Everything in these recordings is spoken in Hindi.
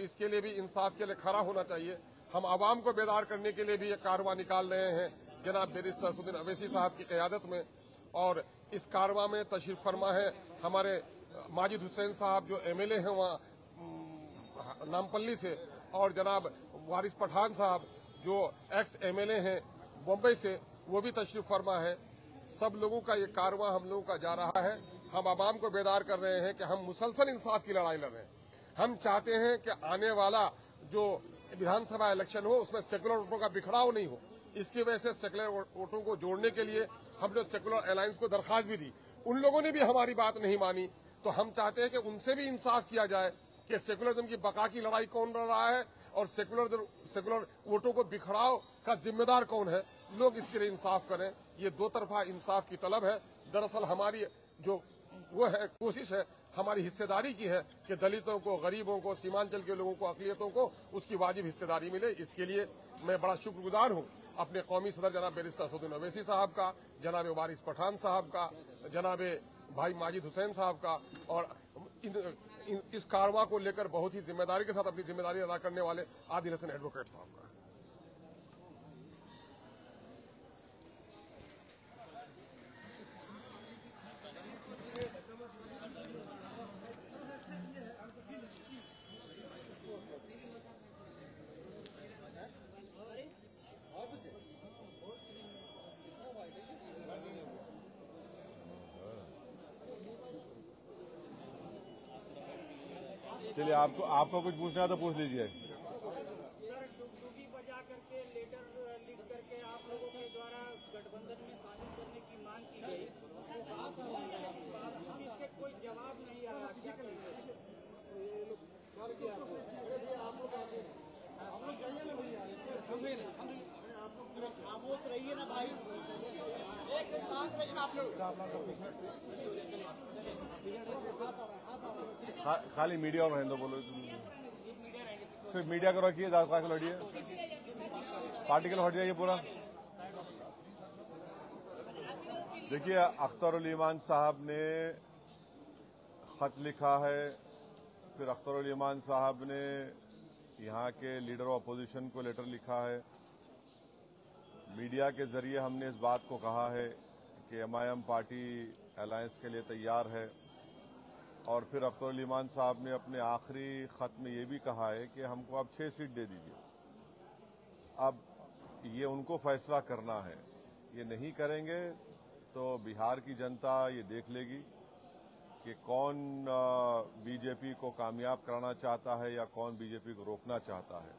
इसके लिए भी इंसाफ के लिए खड़ा होना चाहिए। हम आवाम को बेदार करने के लिए भी एक कारवां निकाल रहे हैं जनाब बैरिस्टर असदुद्दीन अवैसी साहब की क़यादत में। और इस कारवां में तशरीफ फरमा है हमारे माजिद हुसैन साहब जो MLA हैं वहाँ नामपल्ली से, और जनाब वारिस पठान साहब जो एक्स MLA हैं बम्बई से, वो भी तशरीफ फरमा है। सब लोगों का ये कारवां हम लोगों का जा रहा है। हम आवाम को बेदार कर रहे हैं कि हम मुसलसल इंसाफ की लड़ाई लड़ रहे हैं। हम चाहते हैं कि आने वाला जो विधानसभा इलेक्शन हो उसमें सेकुलर वोटों का बिखराव नहीं हो। इसकी वजह से सेकुलर वोटों को जोड़ने के लिए हमने सेकुलर अलायंस को दरख्वास्त भी दी। उन लोगों ने भी हमारी बात नहीं मानी, तो हम चाहते हैं कि उनसे भी इंसाफ किया जाए कि सेकुलरिज्म की बका की लड़ाई कौन लड़ रहा है और सेकुलर वोटों को बिखराव का जिम्मेदार कौन है। लोग इसके लिए इंसाफ करें। ये दो तरफा इंसाफ की तलब है। दरअसल हमारी जो वो है कोशिश है, हमारी हिस्सेदारी की है कि दलितों को, गरीबों को, सीमांचल के लोगों को, अक़लियतों को उसकी वाजिब हिस्सेदारी मिले। इसके लिए मैं बड़ा शुक्रगुजार हूँ अपने कौमी सदर जनाब बैरिस्टर असदुद्दीन अवैसी साहब का, जनाब वारिस पठान साहब का, जनाब भाई माजिद हुसैन साहब का, और इस कारवां को लेकर बहुत ही जिम्मेदारी के साथ अपनी जिम्मेदारी अदा करने वाले आदिल हसन एडवोकेट साहब का। चलिए, आपको कुछ पूछना है तो पूछ लीजिए। बजा करके लेटर लिख करके आप लोगों के द्वारा गठबंधन में शामिल करने की मांग की गई, इसके कोई जवाब नहीं आया। क्या खामोश रहिए ना भाई, एक साथ रहिए आप लोग। खाली मीडिया और रहने दो, बोलो सिर्फ मीडिया को रखिए, ज्यादा को लड़िए, पार्टी के लिए हट जाइए पूरा। देखिए, अख्तर उल ईमान साहब ने खत लिखा है, फिर अख्तर उल ईमान साहब ने यहाँ के लीडर ऑफ अपोजिशन को लेटर लिखा है। मीडिया के जरिए हमने इस बात को कहा है कि MIM पार्टी अलायंस के लिए तैयार है, और फिर अख्तर उल ईमान साहब ने अपने आखिरी खत में ये भी कहा है कि हमको आप 6 सीट दे दीजिए। अब ये उनको फैसला करना है, ये नहीं करेंगे तो बिहार की जनता ये देख लेगी कि कौन बीजेपी को कामयाब कराना चाहता है या कौन बीजेपी को रोकना चाहता है।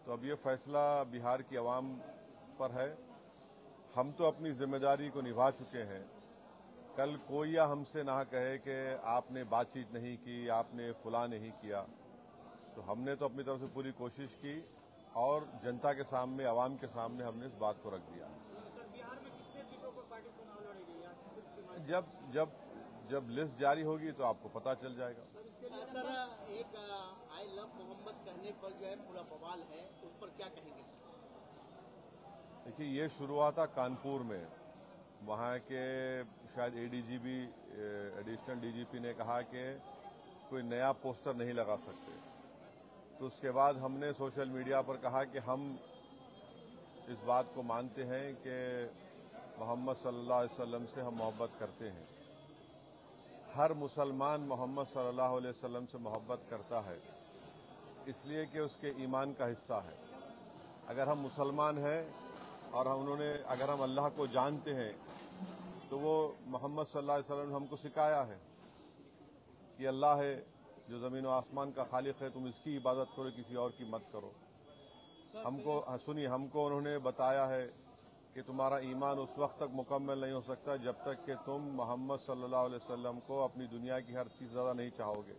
तो अब ये फैसला बिहार की आवाम पर है। हम तो अपनी जिम्मेदारी को निभा चुके हैं। कल कोई या हमसे ना कहे कि आपने बातचीत नहीं की, आपने फुला नहीं किया। तो हमने तो अपनी तरफ से पूरी कोशिश की और जनता के सामने, आवाम के सामने हमने इस बात को रख दिया। बिहार में कितने सीटों पर पार्टी चुनाव लड़ेगी? जब लिस्ट जारी होगी तो आपको पता चल जाएगा। सर, एक आई लव मोहम्मद कहने पर जो है पूरा बवाल है, उस पर क्या कहेंगे सर? देखिए, ये शुरू हुआ था कानपुर में। वहाँ के शायद ADGP, एडिशनल DGP ने कहा कि कोई नया पोस्टर नहीं लगा सकते। तो उसके बाद हमने सोशल मीडिया पर कहा कि हम इस बात को मानते हैं कि मोहम्मद सल्लल्लाहु अलैहि वसल्लम से हम मोहब्बत करते हैं। हर मुसलमान मोहम्मद सल्लल्लाहु अलैहि वसल्लम से मोहब्बत करता है, इसलिए कि उसके ईमान का हिस्सा है। अगर हम मुसलमान हैं और अगर हम अल्लाह को जानते हैं तो वो मोहम्मद सल्लल्लाहु अलैहि वसल्लम ने हमको सिखाया है कि अल्लाह है जो ज़मीन व आसमान का खालिक है, तुम इसकी इबादत करो, किसी और की मत करो। हमको उन्होंने बताया है कि तुम्हारा ईमान उस वक्त तक मुकम्मल नहीं हो सकता जब तक कि तुम मोहम्मद सल्लल्लाहु अलैहि वसल्लम को अपनी दुनिया की हर चीज़ ज़्यादा नहीं चाहोगे।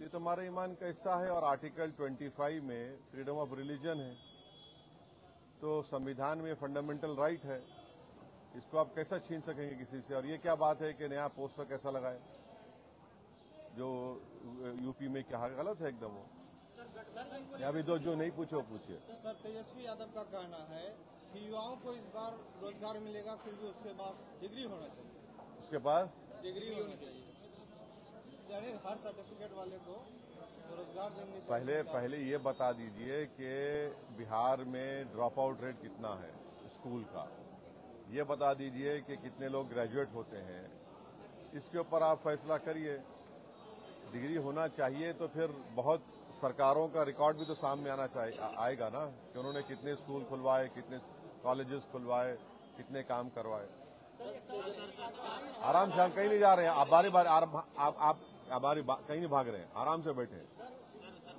ये तुम्हारे ईमान का हिस्सा है। और आर्टिकल 25 में फ्रीडम ऑफ रिलीजन है, तो संविधान में फंडामेंटल राइट है, इसको आप कैसा छीन सकेंगे किसी से? और ये क्या बात है कि नया पोस्टर कैसा लगाए, जो यूपी में क्या गलत है एकदम। वो अभी दो जो नहीं पूछे वो पूछिए। सर, तेजस्वी यादव का कहना है कि युवाओं को इस बार रोजगार मिलेगा, फिर भी उसके पास डिग्री होना चाहिए। उसके पास डिग्री होनी चाहिए, यानी हर सर्टिफिकेट वाले को रोजगार देंगे। पहले ये बता दीजिए कि बिहार में ड्रॉप आउट रेट कितना है स्कूल का, ये बता दीजिए कि कितने लोग ग्रेजुएट होते हैं, इसके ऊपर आप फैसला करिए। डिग्री होना चाहिए तो फिर बहुत सरकारों का रिकॉर्ड भी तो सामने आना चाहिए, आएगा ना, कि उन्होंने कितने स्कूल खुलवाए, कितने कॉलेजेस खुलवाए, कितने काम करवाए। आराम से, हम कहीं नहीं जा रहे हैं, आप बारी बारी आप कहीं नहीं भाग रहे हैं, आराम से बैठे।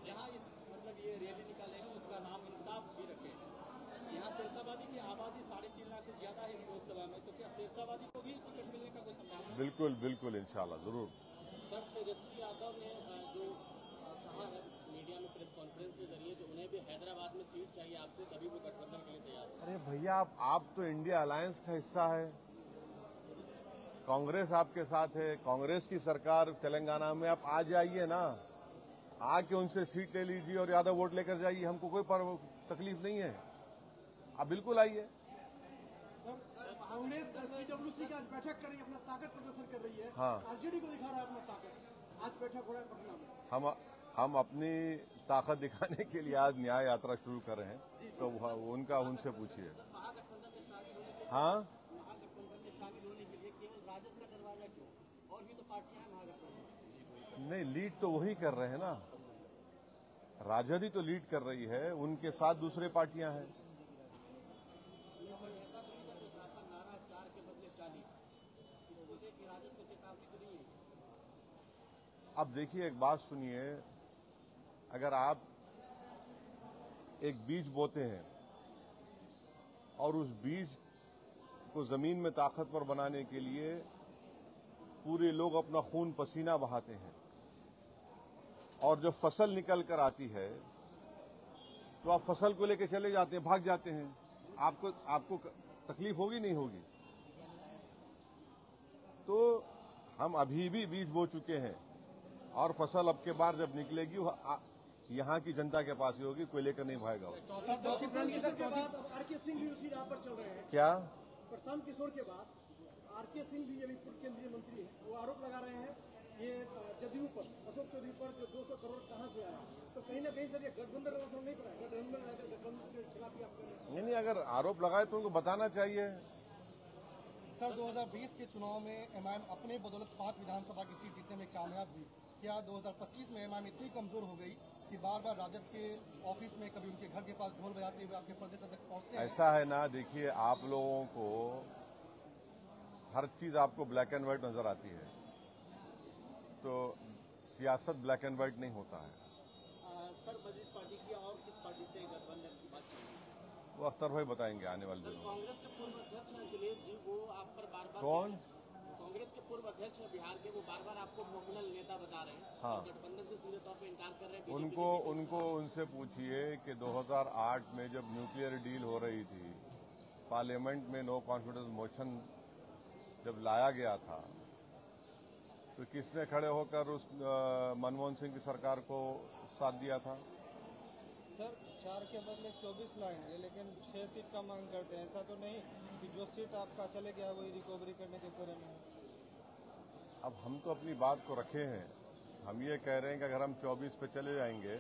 यहाँ इस मतलब ये रैली निकाले हैं, उसका नाम इंसाफ भी रखे हैं। यहाँ शेरशाबादी की आबादी 3.5 लाख से ज्यादा है इस लोकसभा में, तो क्या शेरशाबादी को भी टिकट मिलने का कोई संभावना? बिल्कुल बिल्कुल, इंशाल्लाह जरूर। सर, तेजस्वी यादव ने जो कहा है मीडिया में प्रेस कॉन्फ्रेंस के जरिए कि उन्हें भी हैदराबाद में सीट चाहिए आपसे, तभी वो गठबंधन के लिए तैयार है। अरे भैया, आप तो इंडिया अलायंस का हिस्सा है, कांग्रेस आपके साथ है, कांग्रेस की सरकार तेलंगाना में, आप आ जाइए ना, आके उनसे सीट ले लीजिए और ज्यादा वोट लेकर जाइए, हमको कोई तकलीफ नहीं है, आप बिल्कुल आइए। कांग्रेस सीडब्ल्यूसी की आज बैठक कर रही है, अपना ताकत प्रदर्शन कर रही है। हाँ, आरजेडी को दिखा रहा है अपना ताकत। आज बैठक हो रहा है पटना में। हम अपनी ताकत दिखाने के लिए आज न्याय यात्रा शुरू कर रहे हैं, तो उनका उनसे पूछिए। हाँ, महागठबंधन में शामिल होने के लिए केवल राजद का दरवाजा क्यों? और भी तो पार्टियां हैं महागठबंधन। नहीं, लीड तो वही कर रहे हैं ना, राजद ही तो लीड कर रही है, उनके साथ दूसरे पार्टियां हैं। नारा 4 के बदले 40, इसको लेकर राजद को चेतावनी तो नहीं है? अब देखिए, एक बात सुनिए, अगर आप एक बीज बोते हैं और उस बीज को जमीन में ताकतवर बनाने के लिए पूरे लोग अपना खून पसीना बहाते हैं, और जब फसल निकल कर आती है तो आप फसल को लेकर चले जाते हैं, भाग जाते हैं, आपको तकलीफ होगी नहीं होगी? तो हम अभी भी बीज बो चुके हैं, और फसल अब के बार जब निकलेगी वो यहाँ की जनता के पास ही होगी, कोई लेकर नहीं भागेगा। आरके सिंह भी उसी राह पर चल रहे हैं। क्या प्रशांत किशोर के बाद आरके सिंह भी अभी पूर्व केंद्रीय मंत्री हैं, वो आरोप लगा रहे हैं ये जदयू पर, अशोक चौधरी पर, जो 200 करोड़ कहाँ से आया। तो कहीं ना कहीं सर ये गठबंधन का असर नहीं पड़ा, गठबंधन के खिलाफ ही आप कर रहे हैं। नहीं, अगर आरोप लगाए तो उनको बताना चाहिए। सर, 2020 के चुनाव में एमआईएम अपने बदौलत 5 विधानसभा की सीट जीतने में कामयाब हुई। क्या 2025 में एमआईएम इतनी कमजोर हो गई कि बार बार राजद के ऑफिस में, कभी उनके घर के पास ढोल बजाते हुए आपके प्रदेश अध्यक्ष पहुंचते हैं? ऐसा है ना, देखिए, आप लोगों को हर चीज आपको ब्लैक एंड व्हाइट नजर आती है, तो सियासत ब्लैक एंड व्हाइट नहीं होता है। सर, मजलिस पार्टी की और किस पार्टी से गठबंधन की बात की? वो अख्तर भाई बताएंगे आने वाले दिनों में। कांग्रेस के पूर्व अध्यक्ष हैं अखिलेश जी, वो आप पर बार बार कौन? कांग्रेस के पूर्व अध्यक्ष हैं बिहार के, वो बार बार आपको मोमिनल नेता बता रहे हैं। हाँ, गठबंधन से सीधे तौर पर इनकार कर रहे हैं। उनको उनसे पूछिए कि 2008 में जब न्यूक्लियर डील हो रही थी, पार्लियामेंट में नो कॉन्फिडेंस मोशन जब लाया गया था, तो किसने खड़े होकर उस मनमोहन सिंह की सरकार को साथ दिया था? सर, 4 के बदले 24 लाएंगे, लेकिन 6 सीट का मांग करते हैं। ऐसा तो नहीं कि जो सीट आपका चले गया वही रिकवरी करने के फेरे में। अब हम तो अपनी बात को रखे हैं, हम ये कह रहे हैं कि अगर हम 24 पे चले जाएंगे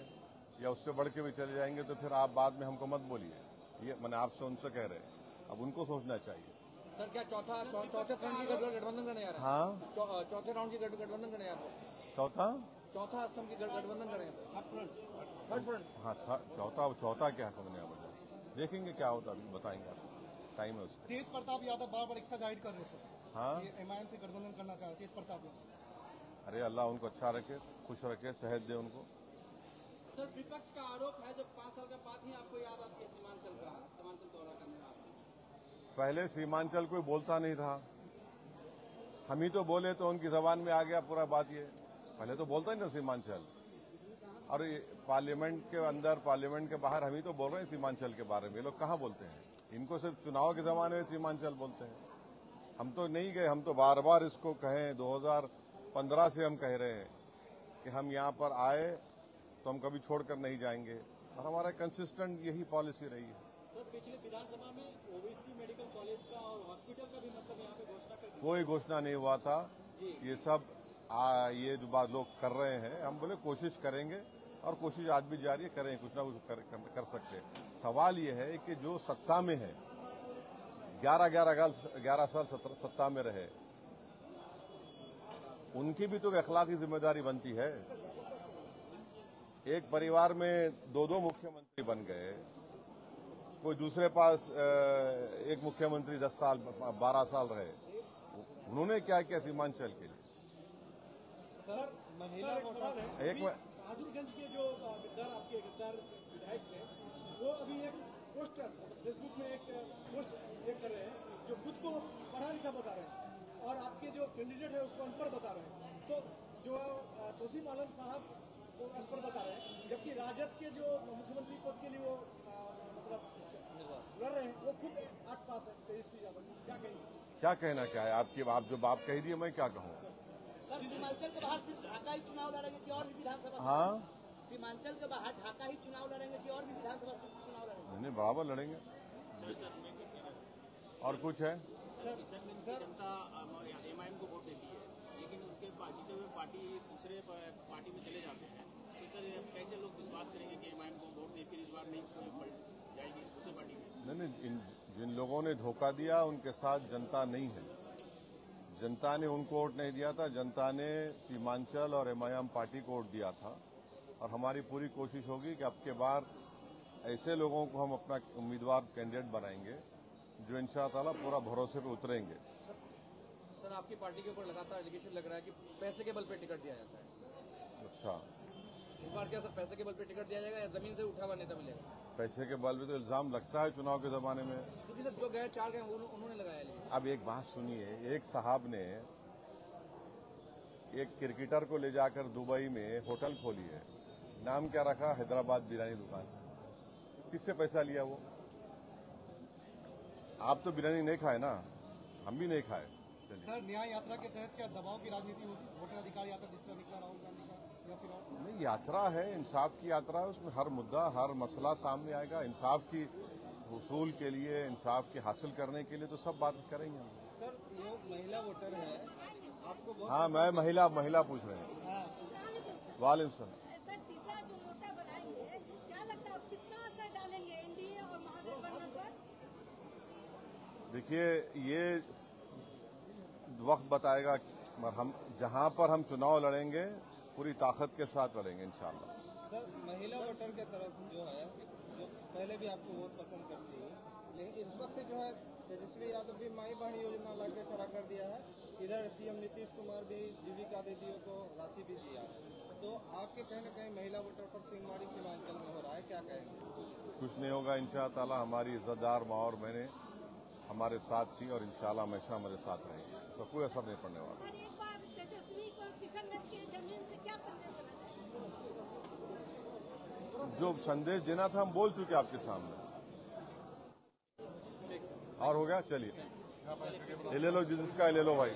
या उससे बढ़ के भी चले जाएंगे तो फिर आप बाद में हमको मत बोलिए। ये मैंने आपसे उनसे कह रहे हैं, अब उनको सोचना चाहिए। सर, क्या चौथे राउंड की गठबंधन करने आ रहे हैं? हाँ, चौथे राउंड की गठबंधन करने आ रहे हैं। चौथा स्तंभ की गठबंधन करेंगे। Third front. हाँ, चौथा क्या करने आ रहा, देखेंगे क्या होता, अभी बताएंगे आपको, टाइम है उसका। तेज प्रताप यादव बार बार इच्छा जाहिर कर रहे हैं हाँ, ये एमआईएम से गठबंधन करना चाहते तेज प्रताप यादव। अरे अल्लाह उनको अच्छा रखे, खुश रखे, सेहत दे उनको। सर, विपक्ष का आरोप है जब 5 साल के बाद ही आपको याद आती है सीमांचल दौरा करने में आपने। पहले सीमांचल कोई बोलता नहीं था, हम ही तो बोले तो उनकी जबान में आ गया पूरा बात। ये पहले तो बोलता नहीं था सीमांचल, और पार्लियामेंट के अंदर, पार्लियामेंट के बाहर हम ही तो बोल रहे हैं सीमांचल के बारे में। ये लोग कहाँ बोलते हैं? इनको सिर्फ चुनाव के जमाने में सीमांचल बोलते हैं। हम तो नहीं गए, हम तो बार बार इसको कहें, 2015 से हम कह रहे हैं कि हम यहाँ पर आए तो हम कभी छोड़कर नहीं जाएंगे, और हमारा कंसिस्टेंट यही पॉलिसी रही है। सर, पिछले विधानसभा में ओबीसी मेडिकल कॉलेज का और हॉस्पिटल का भी मतलब यहाँ पे घोषणा कर दी। कोई घोषणा नहीं हुआ था, ये सब ये जो बात लोग कर रहे हैं, हम बोले कोशिश करेंगे और कोशिश आज भी जारी है, करें कुछ ना कुछ कर सकते हैं। सवाल ये है कि जो सत्ता में है 11 साल सत्ता में रहे, उनकी भी तो अखलाकी जिम्मेदारी बनती है। एक परिवार में दो मुख्यमंत्री बन गए, कोई दूसरे पास एक मुख्यमंत्री 10 साल 12 साल रहे, उन्होंने क्या किया सीमांचल के लिए? सर महिला एक बहादुरगंज के जो आपके गद्दार विधायक थे, वो अभी एक पोस्टर फेसबुक में एक पोस्ट कर रहे हैं जो खुद को पढ़ा लिखा बता रहे हैं और आपके जो कैंडिडेट है उसको अनपढ़ बता रहे हैं। तो जो तौसीफ आलम साहब को अनपढ़ बता रहे हैं, जबकि राजद के जो मुख्यमंत्री पद के लिए वो मतलब लड़ रहे हैं, वो खुद 8 पास है, तेजस्वी यादव। क्या कहेंगे? क्या कहना क्या है आपकी? आप जो बात कही थी मैं क्या कहूँ? सर सीमांचल के बाहर सिर्फ ढाका ही चुनाव लड़ेंगे कि और भी विधानसभा? हाँ, सीमांचल के बाहर ढाका ही चुनाव लड़ेंगे कि और भी विधानसभा चुनाव लड़ेंगे? नहीं, बराबर लड़ेंगे। और कुछ है? जनता एमआईएम को वोट देती है, लेकिन उसके जीते हुए पार्टी दूसरे पार्टी में चले जाते हैं, तो सर कैसे लोग विश्वास करेंगे कि एमआईएम को वोट दे, फिर इस बार नहीं पलट जाएगी दूसरी पार्टी में? नहीं, जिन लोगों ने धोखा दिया उनके साथ जनता नहीं है। जनता ने उनको वोट नहीं दिया था, जनता ने सीमांचल और एमआईएम पार्टी को वोट दिया था। और हमारी पूरी कोशिश होगी कि अब के बार ऐसे लोगों को हम अपना उम्मीदवार कैंडिडेट बनाएंगे जो इंशाअल्लाह पूरा भरोसे पे उतरेंगे। सर आपकी पार्टी के ऊपर लगातार एलिगेशन लग रहा है कि पैसे के बल पे टिकट दिया जाता है। अच्छा, इस बार क्या सर पैसे के बल पे टिकट दिया जाएगा या जमीन से उठा हुआ नेता मिलेगा? पैसे के बल पे तो इल्जाम लगता है चुनाव के जमाने में। क्योंकि सर जो गए 4 गए उन्होंने लगाया। लेकिन अब एक बात सुनिए, एक साहब ने एक क्रिकेटर को ले जाकर दुबई में होटल खोली है, नाम क्या रखा? हैदराबाद बिरयानी दुकान। किससे पैसा लिया वो? आप तो बिरयानी नहीं खाए ना, हम भी नहीं खाए। सर न्याय यात्रा के तहत क्या दबाव की राजनीति होगी? वोटर अधिकार यात्रा जिस तरह निकला राहुल गांधी का, या फिर और? नहीं, यात्रा है, इंसाफ की यात्रा है, उसमें हर मुद्दा हर मसला सामने आएगा। इंसाफ की वसूल के लिए, इंसाफ के हासिल करने के लिए तो सब बात करेंगे हम। सर जो महिला वोटर है आपको बहुत हाँ, मैं महिला पूछ रहे हैं। वालेकुम सलाम। सर तीसरा जो मोर्चा बनाएंगे, क्या लगता है कितना असर डालेंगे एनडीए और महागठबंधन पर? देखिए, ये वक्त बताएगा। हम जहां पर हम चुनाव लड़ेंगे पूरी ताकत के साथ लड़ेंगे इंशाअल्लाह। सर महिला वोटर के तरफ जो है, जो पहले भी आपको वोट पसंद करती है, लेकिन इस वक्त जो है तेजस्वी यादव भी माई बहन योजना लाके खड़ा कर दिया है। इधर सीएम नीतीश कुमार भी जीविका दीदियों को राशि भी दिया है। तो आपके कहीं न कहीं महिला वोटर पर सिंहमारी सीमांचल में हो रहा है, क्या कहेंगे? कुछ नहीं होगा इंशाअल्लाह। हमारी इज्जतदार माँ और बहनें हमारे साथ थी और इंशाअल्लाह हमेशा हमारे साथ रहेंगी। इसका कोई असर नहीं पड़ने वाला। सर एक बार तेजस्वी को किशनगंज की जमीन से क्या संदेश देना चाहिए? जो संदेश देना था हम बोल चुके आपके सामने। और हो गया, चलिए ये ले लो, जिसका ले लो भाई।